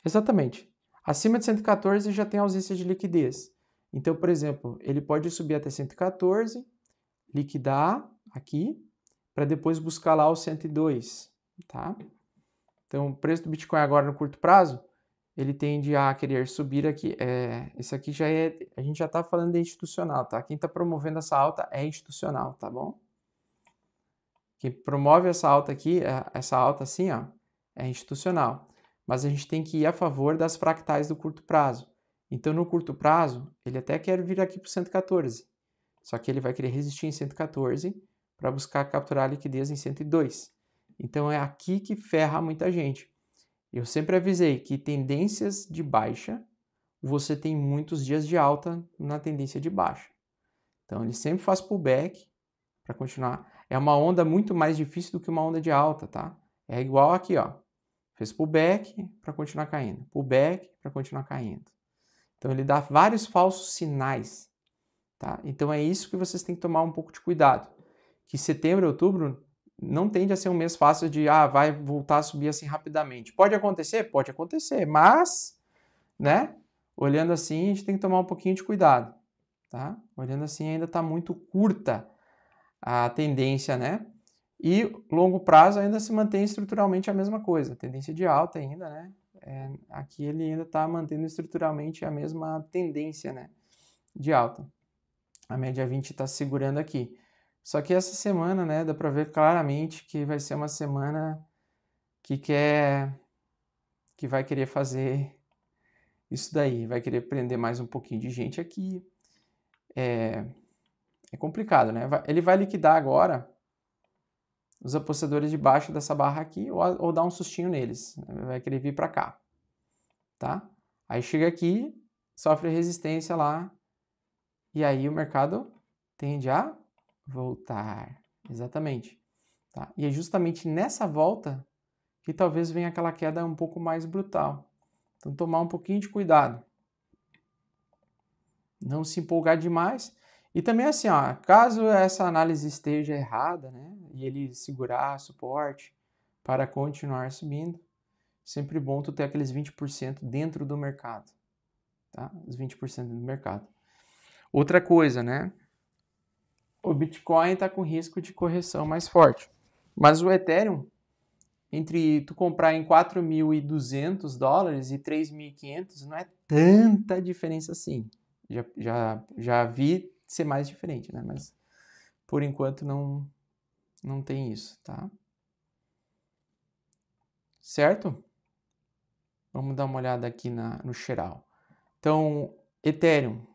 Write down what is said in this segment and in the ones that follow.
Exatamente. Acima de 114 já tem ausência de liquidez. Então, por exemplo, ele pode subir até 114, liquidar aqui, para depois buscar lá o 102, tá? Então, o preço do Bitcoin agora no curto prazo, ele tende a querer subir aqui. Esse aqui já é, a gente já está falando de institucional, tá? Quem está promovendo essa alta é institucional, tá bom? Quem promove essa alta aqui, essa alta assim, ó, é institucional. Mas a gente tem que ir a favor das fractais do curto prazo. Então, no curto prazo, ele até quer vir aqui para o 114. Só que ele vai querer resistir em 114 para buscar capturar a liquidez em 102. Então, é aqui que ferra muita gente. Eu sempre avisei que tendências de baixa, você tem muitos dias de alta na tendência de baixa. Então, ele sempre faz pullback para continuar. É uma onda muito mais difícil do que uma onda de alta, tá? É igual aqui, ó. Fez pullback para continuar caindo, pullback para continuar caindo. Então ele dá vários falsos sinais, tá? Então é isso que vocês têm que tomar um pouco de cuidado. Que setembro e outubro não tende a ser um mês fácil de vai voltar a subir assim rapidamente. Pode acontecer, mas, né? Olhando assim, a gente tem que tomar um pouquinho de cuidado, tá? Olhando assim ainda está muito curta a tendência, né? E longo prazo ainda se mantém estruturalmente a mesma coisa, tendência de alta ainda, né? Aqui ele ainda está mantendo estruturalmente a mesma tendência, né? De alta. A média 20 está segurando aqui. Só que essa semana, né, dá para ver claramente que vai ser uma semana que vai querer fazer isso daí, vai querer prender mais um pouquinho de gente aqui. É complicado, né? Ele vai liquidar agora os apostadores de baixo dessa barra aqui ou dar um sustinho neles. Vai querer vir para cá, tá? Aí chega aqui, sofre resistência lá e aí o mercado tende a voltar. Exatamente. Tá? E é justamente nessa volta que talvez venha aquela queda um pouco mais brutal. Então tomar um pouquinho de cuidado. Não se empolgar demais. E também assim, ó, caso essa análise esteja errada, né, e ele segurar suporte para continuar subindo, sempre bom tu ter aqueles 20% dentro do mercado, tá? Os 20% do mercado. Outra coisa, né? O Bitcoin está com risco de correção mais forte. Mas o Ethereum, entre tu comprar em $4.200 e $3.500, não é tanta diferença assim. Já vi ser mais diferente, né? Mas por enquanto não tem isso, tá? Certo? Vamos dar uma olhada aqui no geral. Então, Ethereum.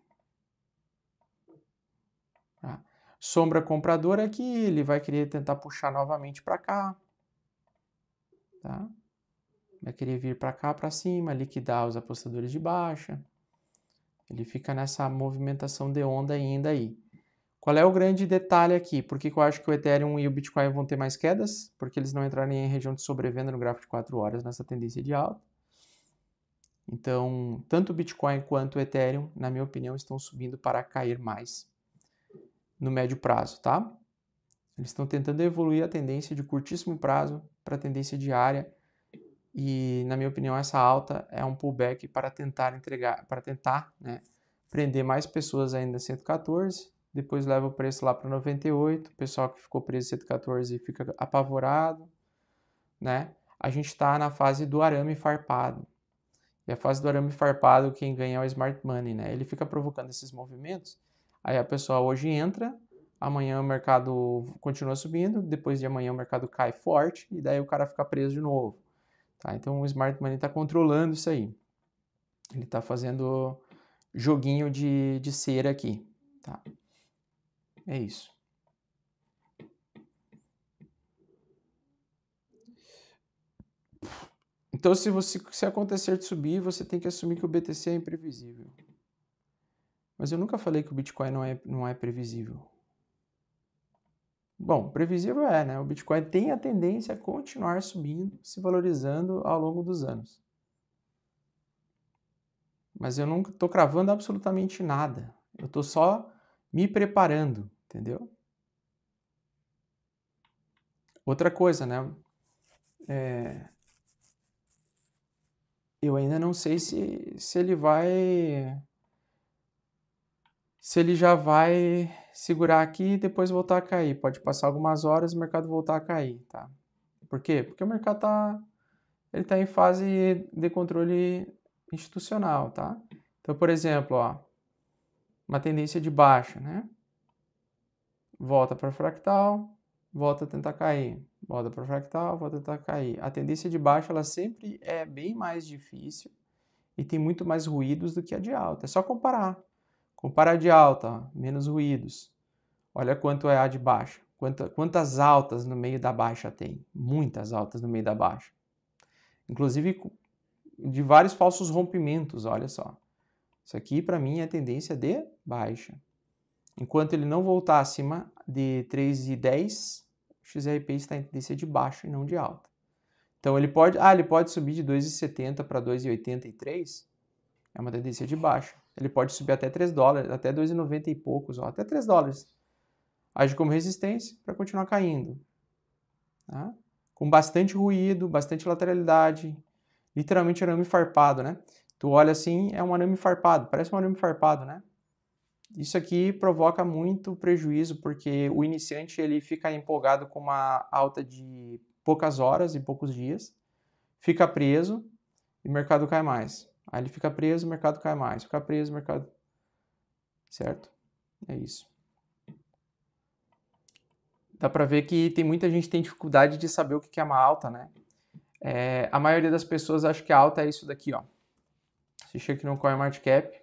Tá? Sombra compradora aqui, ele vai querer tentar puxar novamente para cá. Tá? Vai querer vir para cá, para cima, liquidar os apostadores de baixa. Ele fica nessa movimentação de onda ainda aí. Qual é o grande detalhe aqui? Por que eu acho que o Ethereum e o Bitcoin vão ter mais quedas? Porque eles não entraram em região de sobrevenda no gráfico de 4 horas nessa tendência de alta. Então, tanto o Bitcoin quanto o Ethereum, na minha opinião, estão subindo para cair mais no médio prazo, tá? Eles estão tentando evoluir a tendência de curtíssimo prazo para a tendência diária e, na minha opinião, essa alta é um pullback para tentar né, prender mais pessoas ainda em 114, depois leva o preço lá para 98, o pessoal que ficou preso em 114 fica apavorado, né? A gente está na fase do arame farpado. E a fase do arame farpado, quem ganha é o smart money, né? Ele fica provocando esses movimentos, aí a pessoa hoje entra, amanhã o mercado continua subindo, depois de amanhã o mercado cai forte, e daí o cara fica preso de novo. Tá? Então o smart money está controlando isso aí. Ele está fazendo joguinho de cera aqui. Tá? É isso. Então, se acontecer de subir, você tem que assumir que o BTC é imprevisível. Mas eu nunca falei que o Bitcoin não é previsível. Bom, previsível é, né? O Bitcoin tem a tendência a continuar subindo, se valorizando ao longo dos anos. Mas eu nunca estou cravando absolutamente nada. Eu estou só me preparando, entendeu? Outra coisa, né? eu ainda não sei se ele vai... Se ele já vai segurar aqui e depois voltar a cair. Pode passar algumas horas e o mercado voltar a cair, tá? Por quê? Porque o mercado tá em fase de controle institucional, tá? Então, por exemplo, ó, uma tendência de baixa, né? Volta para fractal, volta a tentar cair. Volta para fractal, volta a tentar cair. A tendência de baixa, ela sempre é bem mais difícil e tem muito mais ruídos do que a de alta. É só comparar. Compara a de alta, ó, menos ruídos. Olha quanto é a de baixa. Quantas altas no meio da baixa tem? Muitas altas no meio da baixa. Inclusive de vários falsos rompimentos, olha só. Isso aqui para mim é tendência de baixa. Enquanto ele não voltar acima de 3,10, o XRP está em tendência de baixa e não de alta. Então ele pode subir de 2,70 para 2,83, é uma tendência de baixa. Ele pode subir até 3 dólares, até 2,90 e poucos, ó, até 3 dólares. Age como resistência para continuar caindo. Tá? Com bastante ruído, bastante lateralidade, literalmente arame farpado, né? Tu olha assim, é um arame farpado, parece um arame farpado, né? Isso aqui provoca muito prejuízo, porque o iniciante ele fica empolgado com uma alta de poucas horas e poucos dias, fica preso e o mercado cai mais. Aí ele fica preso, o mercado cai mais, fica preso, o mercado... Certo? É isso. Dá para ver que tem muita gente que tem dificuldade de saber o que é uma alta, né? A maioria das pessoas acha que a alta é isso daqui, ó. Você chega aqui no CoinMarketCap,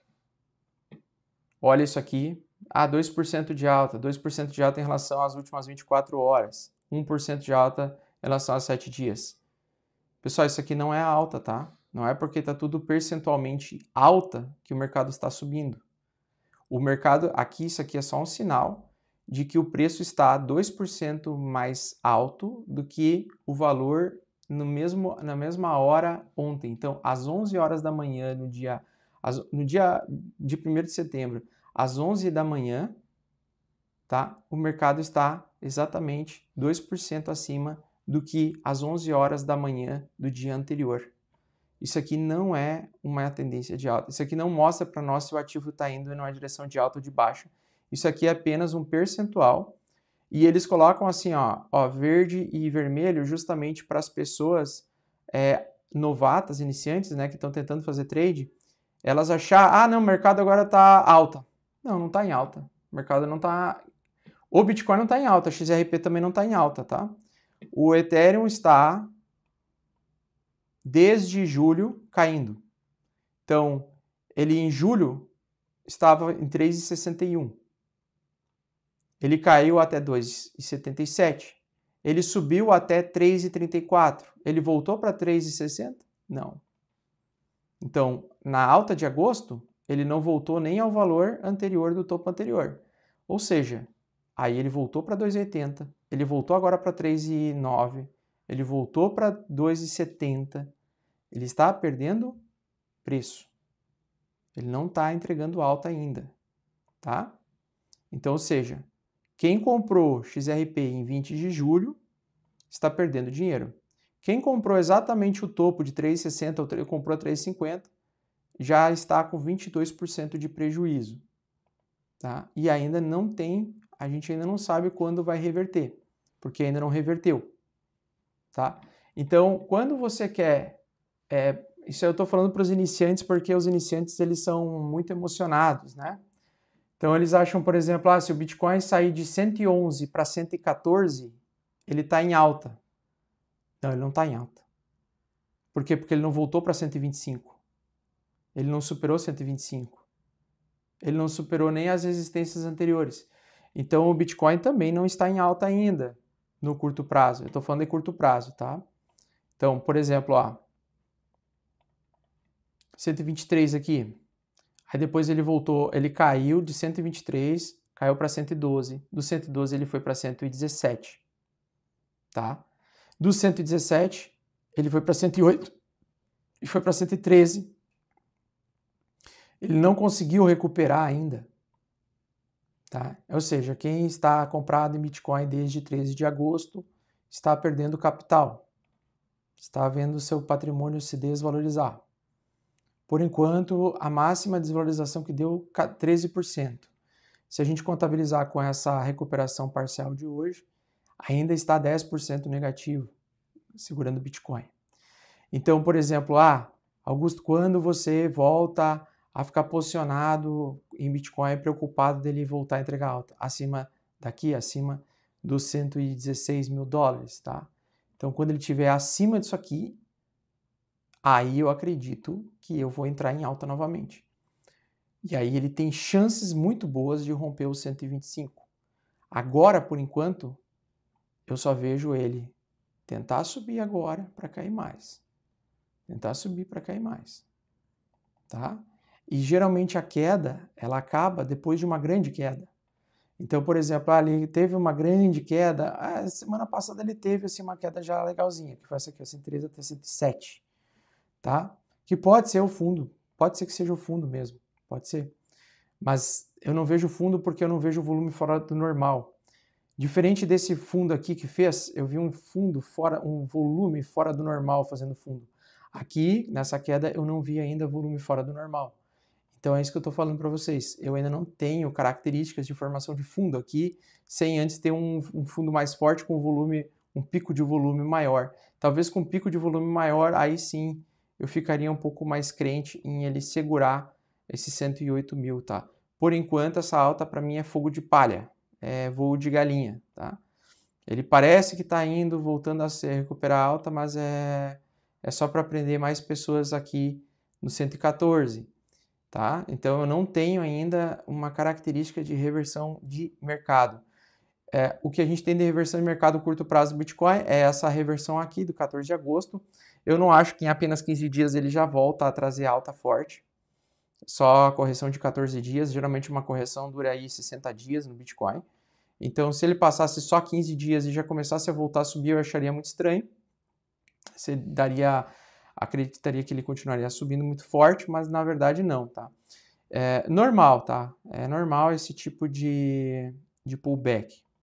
olha isso aqui. 2% de alta. 2% de alta em relação às últimas 24 horas. 1% de alta em relação a 7 dias. Pessoal, isso aqui não é alta, tá? Não é porque está tudo percentualmente alta que o mercado está subindo. O mercado, aqui, isso aqui é só um sinal de que o preço está 2% mais alto do que o valor na mesma hora ontem. Então, às 11 horas da manhã, no dia de 1º de setembro, às 11 da manhã, tá? O mercado está exatamente 2% acima do que às 11 horas da manhã do dia anterior. Isso aqui não é uma tendência de alta. Isso aqui não mostra para nós se o ativo está indo em uma direção de alta ou de baixa. Isso aqui é apenas um percentual. E eles colocam assim, ó, verde e vermelho, justamente para as pessoas novatas, iniciantes, né, que estão tentando fazer trade, elas achar, não, o mercado agora está alta. Não está em alta. O mercado não está... O Bitcoin não está em alta, a XRP também não está em alta, tá? O Ethereum está, desde julho, caindo. Então, ele em julho estava em 3,61. Ele caiu até 2,77. Ele subiu até 3,34. Ele voltou para 3,60? Não. Então, na alta de agosto, ele não voltou nem ao valor anterior do topo anterior. Ou seja, aí ele voltou para 2,80, ele voltou agora para 3,9, ele voltou para 2,70. Ele está perdendo preço. Ele não está entregando alta ainda, tá? Então, ou seja, quem comprou XRP em 20 de julho está perdendo dinheiro. Quem comprou exatamente o topo de 3,60 ou comprou 3,50 já está com 22% de prejuízo, tá? E ainda não tem, a gente ainda não sabe quando vai reverter, porque ainda não reverteu, tá? Então, quando você quer... isso eu estou falando para os iniciantes, porque os iniciantes eles são muito emocionados, né? Então eles acham, por exemplo, se o Bitcoin sair de 111 para 114, ele está em alta. Não, ele não está em alta. Por quê? Porque ele não voltou para 125. Ele não superou 125. Ele não superou nem as resistências anteriores. Então o Bitcoin também não está em alta ainda, no curto prazo. Eu estou falando de curto prazo, tá? Então, por exemplo, 123 aqui. Aí depois ele voltou, ele caiu de 123, caiu para 112. Do 112 ele foi para 117, tá? Do 117 ele foi para 108 e foi para 113. Ele não conseguiu recuperar ainda, tá? Ou seja, quem está comprado em Bitcoin desde 13 de agosto está perdendo capital, está vendo seu patrimônio se desvalorizar. Por enquanto, a máxima desvalorização que deu 13%. Se a gente contabilizar com essa recuperação parcial de hoje, ainda está 10% negativo, segurando o Bitcoin. Então, por exemplo, Augusto, quando você volta a ficar posicionado em Bitcoin, preocupado dele voltar a entregar alta? Acima dos 116 mil dólares, tá? Então, quando ele estiver acima disso aqui, aí eu acredito que eu vou entrar em alta novamente. E aí ele tem chances muito boas de romper os 125. Agora, por enquanto, eu só vejo ele tentar subir agora para cair mais. Tentar subir para cair mais. Tá? E geralmente a queda, ela acaba depois de uma grande queda. Então, por exemplo, ele teve uma grande queda, semana passada ele teve assim, uma queda já legalzinha, que foi essa aqui, 113 até 107, tá? Que pode ser o fundo, pode ser que seja o fundo mesmo, pode ser. Mas eu não vejo fundo porque eu não vejo o volume fora do normal. Diferente desse fundo aqui que fez, eu vi um volume fora do normal fazendo fundo. Aqui, nessa queda, eu não vi ainda volume fora do normal. Então é isso que eu estou falando para vocês. Eu ainda não tenho características de formação de fundo aqui, sem antes ter um fundo mais forte com volume, um pico de volume maior. Talvez com um pico de volume maior, aí sim eu ficaria um pouco mais crente em ele segurar esses 108 mil, tá? Por enquanto, essa alta para mim é fogo de palha, é voo de galinha, tá? Ele parece que está indo, voltando a se recuperar alta, mas é só para prender mais pessoas aqui no 114. Tá? Então eu não tenho ainda uma característica de reversão de mercado. O que a gente tem de reversão de mercado curto prazo do Bitcoin é essa reversão aqui do 14 de agosto. Eu não acho que em apenas 15 dias ele já volta a trazer alta forte. Só a correção de 14 dias, geralmente uma correção dura aí 60 dias no Bitcoin. Então se ele passasse só 15 dias e já começasse a voltar a subir, eu acharia muito estranho. Você acreditaria que ele continuaria subindo muito forte, mas na verdade não, tá? É normal, tá? É normal esse tipo de pullback.